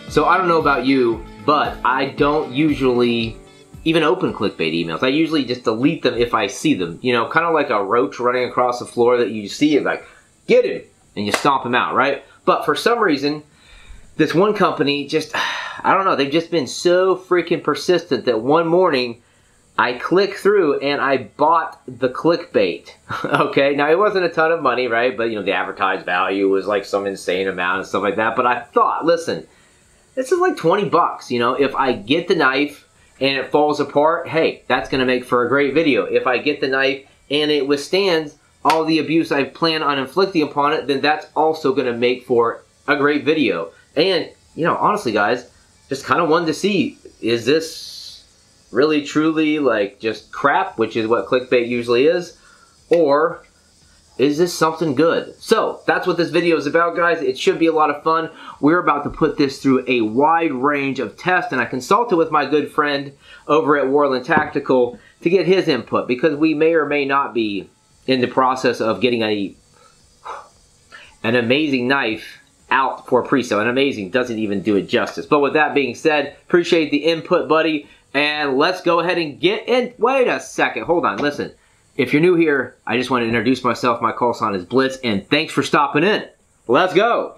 So I don't know about you, but I don't usually even open clickbait emails. I usually just delete them if I see them. You know, kind of like a roach running across the floor that you see and like, get him, and you stomp him out, right? But for some reason, this one company just, I don't know, they've just been so freaking persistent that one morning I clicked through and I bought the clickbait. Okay, now it wasn't a ton of money, right? But you know, the advertised value was like some insane amount and stuff like that. But I thought, listen, this is like 20 bucks, you know, if I get the knife and it falls apart, hey, that's gonna make for a great video. If I get the knife and it withstands all the abuse I plan on inflicting upon it, then that's also gonna make for a great video. And, you know, honestly guys, just kind of wanted to see, is this really truly like just crap, which is what clickbait usually is, or is this something good? So that's what this video is about, guys. It should be a lot of fun. We're about to put this through a wide range of tests, and I consulted with my good friend over at Warland Tactical to get his input, because we may or may not be in the process of getting an amazing knife out for pre-sale. And amazing doesn't even do it justice. But with that being said, appreciate the input, buddy. And let's go ahead and get in. Wait a second. Hold on. Listen. If you're new here, I just want to introduce myself. My call sign is Blitz. And thanks for stopping in. Let's go.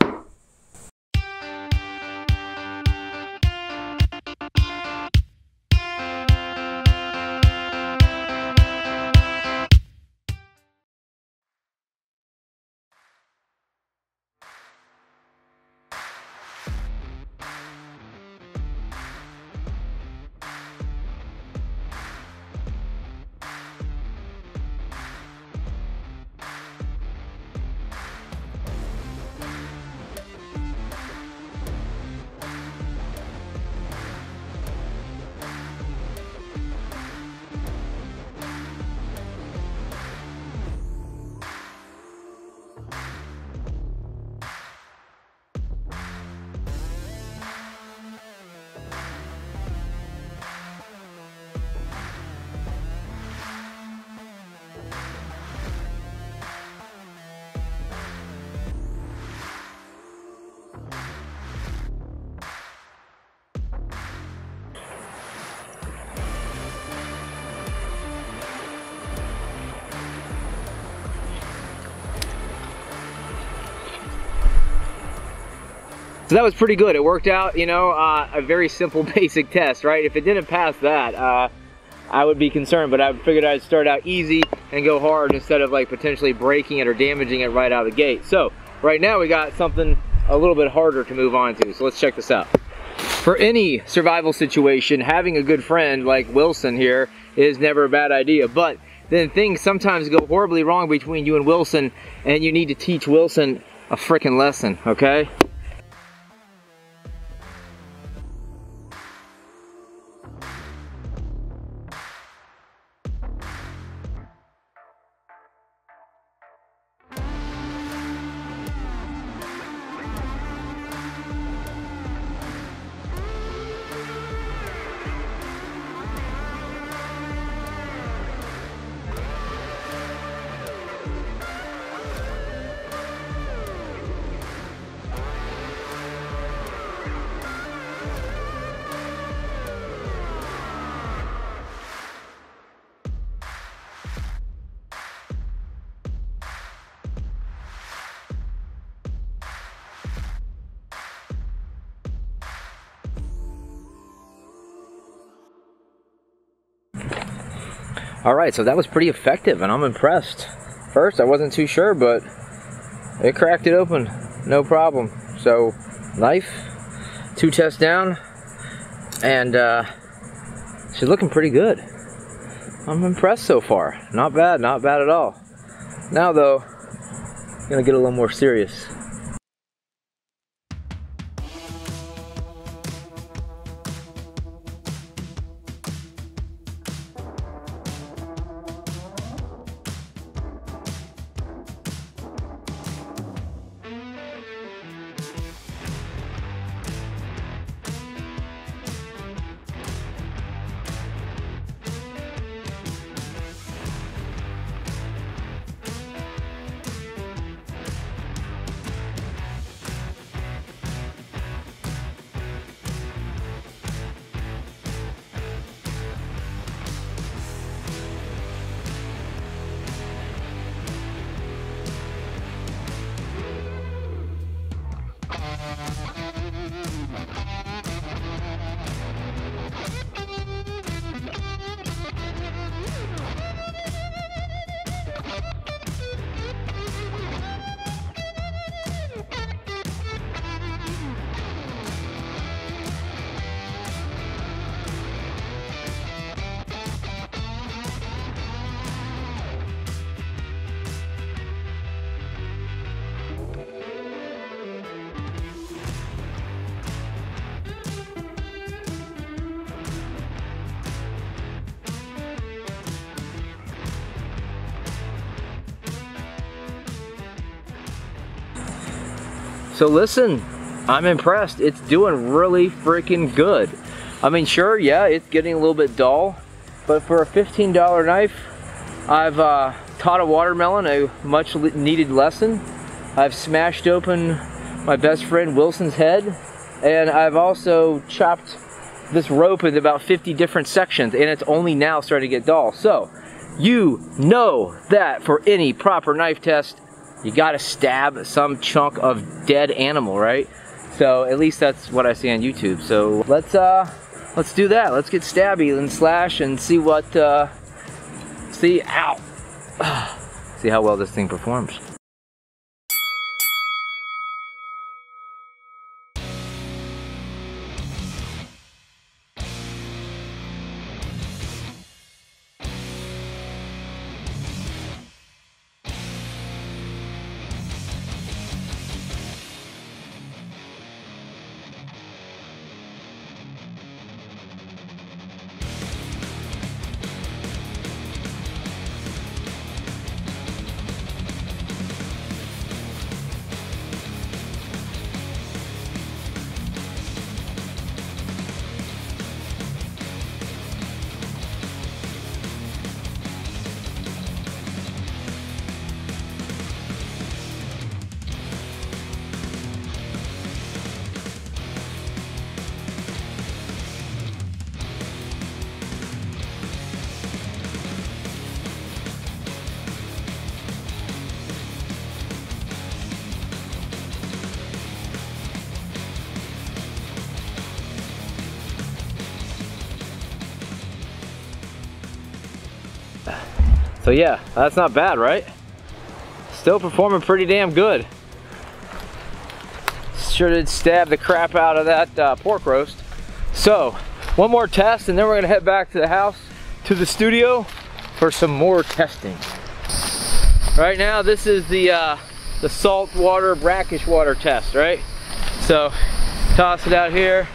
So that was pretty good. It worked out, you know, a very simple basic test, right? If it didn't pass that, I would be concerned, but I figured I'd start out easy and go hard instead of like potentially breaking it or damaging it right out of the gate. So right now we got something a little bit harder to move on to. So let's check this out. For any survival situation, having a good friend like Wilson here is never a bad idea, but then things sometimes go horribly wrong between you and Wilson, and you need to teach Wilson a frickin' lesson, okay? Alright, so that was pretty effective and I'm impressed. First, I wasn't too sure, but it cracked it open, no problem. So, knife, 2 tests down, and she's looking pretty good. I'm impressed so far. Not bad at all. Now though, I'm gonna get a little more serious. So listen, I'm impressed. It's doing really freaking good. I mean, sure, yeah, it's getting a little bit dull, but for a $15 knife, I've taught a watermelon a much needed lesson. I've smashed open my best friend Wilson's head, and I've also chopped this rope into about 50 different sections, and it's only now starting to get dull. So, you know that for any proper knife test, you gotta stab some chunk of dead animal, right? So at least that's what I see on YouTube. So let's do that. Let's get stabby and slash and see what see how well this thing performs. So yeah, that's not bad, right? Still performing pretty damn good. Sure did stab the crap out of that pork roast. So, one more test and then we're gonna head back to the house, to the studio, for some more testing. Right now, this is the salt water, brackish water test, right? So, toss it out here.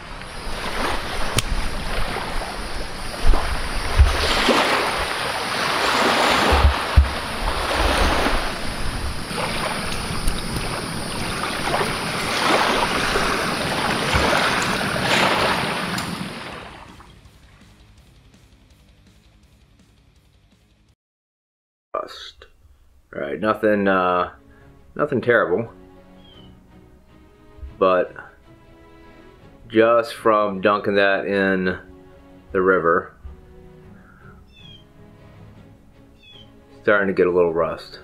Alright, nothing terrible, but just from dunking that in the river, starting to get a little rust.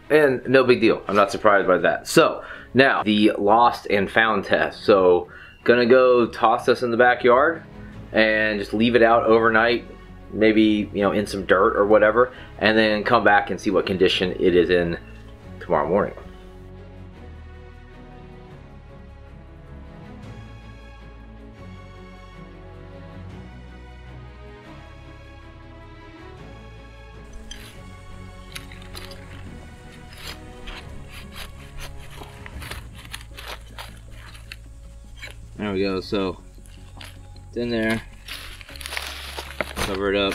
And no big deal, I'm not surprised by that. So, now, the lost and found test. So, gonna go toss this in the backyard and just leave it out overnight, maybe, you know, in some dirt or whatever, and then come back and see what condition it is in tomorrow morning. There we go, so it's in there. Cover it up.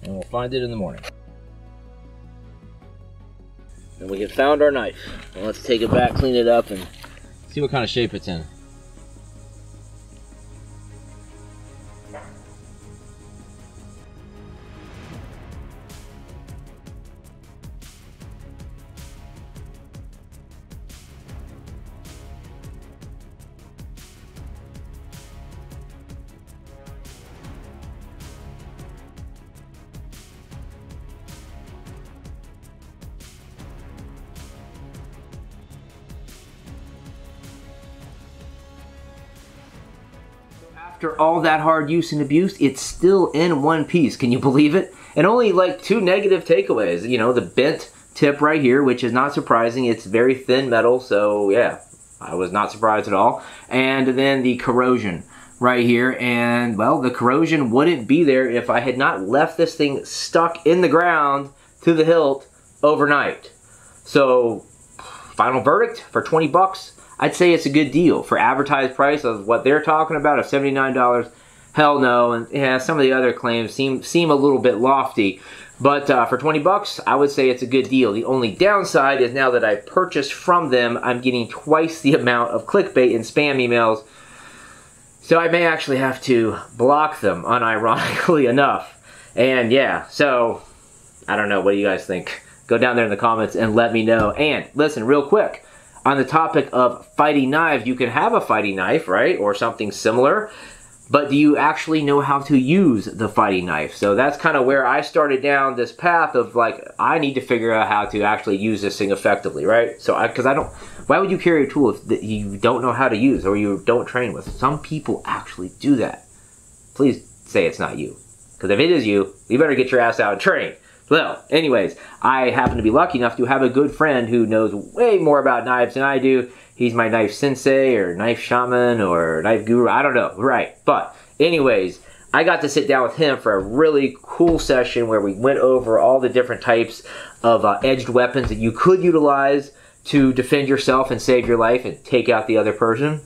And we'll find it in the morning. And we have found our knife. Well, let's take it back, clean it up, and see what kind of shape it's in. after all that hard use and abuse, it's still in one piece. Can you believe it? And only like 2 negative takeaways. You know, the bent tip right here, which is not surprising. It's very thin metal, so yeah, I was not surprised at all. And then the corrosion right here, and well, the corrosion wouldn't be there if I had not left this thing stuck in the ground to the hilt overnight. So, final verdict, for 20 bucks, I'd say it's a good deal. For advertised price of what they're talking about of $79, hell no. And yeah, some of the other claims seem a little bit lofty. But for 20 bucks, I would say it's a good deal. The only downside is now that I've purchased from them, I'm getting twice the amount of clickbait and spam emails. So I may actually have to block them, unironically enough. And yeah, so I don't know. What do you guys think? Go down there in the comments and let me know. And listen, real quick, on the topic of fighting knives, you can have a fighting knife, right? Or something similar. But do you actually know how to use the fighting knife? So that's kind of where I started down this path of like, I need to figure out how to actually use this thing effectively, right? So because I don't, why would you carry a tool that you don't know how to use or you don't train with? Some people actually do that. Please say it's not you. Because if it is you, you better get your ass out and train. Well, anyways, I happen to be lucky enough to have a good friend who knows way more about knives than I do. He's my knife sensei or knife shaman or knife guru. I don't know. Right. But anyways, I got to sit down with him for a really cool session where we went over all the different types of edged weapons that you could utilize to defend yourself and save your life and take out the other person.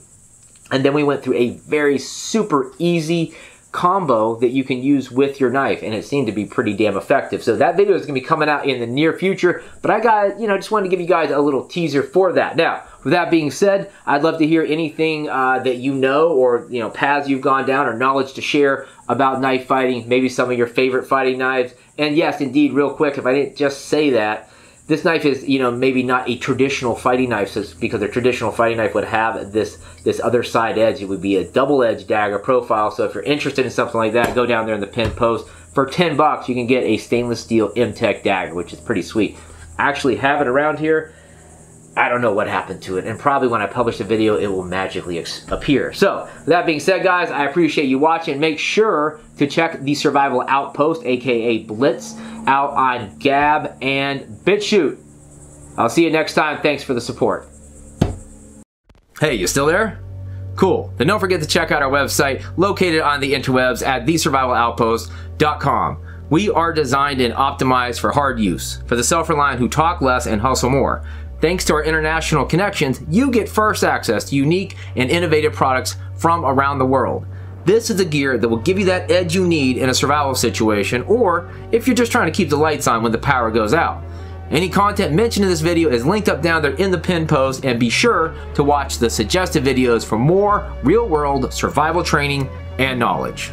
And then we went through a very super easy combo that you can use with your knife, and it seemed to be pretty damn effective. So that video is going to be coming out in the near future, but I got, just wanted to give you guys a little teaser for that. Now, with that being said, I'd love to hear anything that you know or, paths you've gone down or knowledge to share about knife fighting, maybe some of your favorite fighting knives. And yes, indeed, real quick, if I didn't just say that, this knife is, maybe not a traditional fighting knife, because a traditional fighting knife would have this other side edge. It would be a double-edged dagger profile. So if you're interested in something like that, go down there in the pinned post. For 10 bucks, you can get a stainless steel M-Tech dagger, which is pretty sweet. I actually have it around here. I don't know what happened to it, and probably when I publish the video, it will magically appear. So, with that being said, guys, I appreciate you watching. Make sure to check the Survival Outpost, aka Blitz, out on Gab and Bitchute. I'll see you next time. Thanks for the support. Hey, you still there? Cool. Then don't forget to check out our website, located on the interwebs at thesurvivaloutpost.com. We are designed and optimized for hard use, for the self-reliant who talk less and hustle more. Thanks to our international connections, you get first access to unique and innovative products from around the world. This is the gear that will give you that edge you need in a survival situation, or if you're just trying to keep the lights on when the power goes out. Any content mentioned in this video is linked up down there in the pinned post, and be sure to watch the suggested videos for more real-world survival training and knowledge.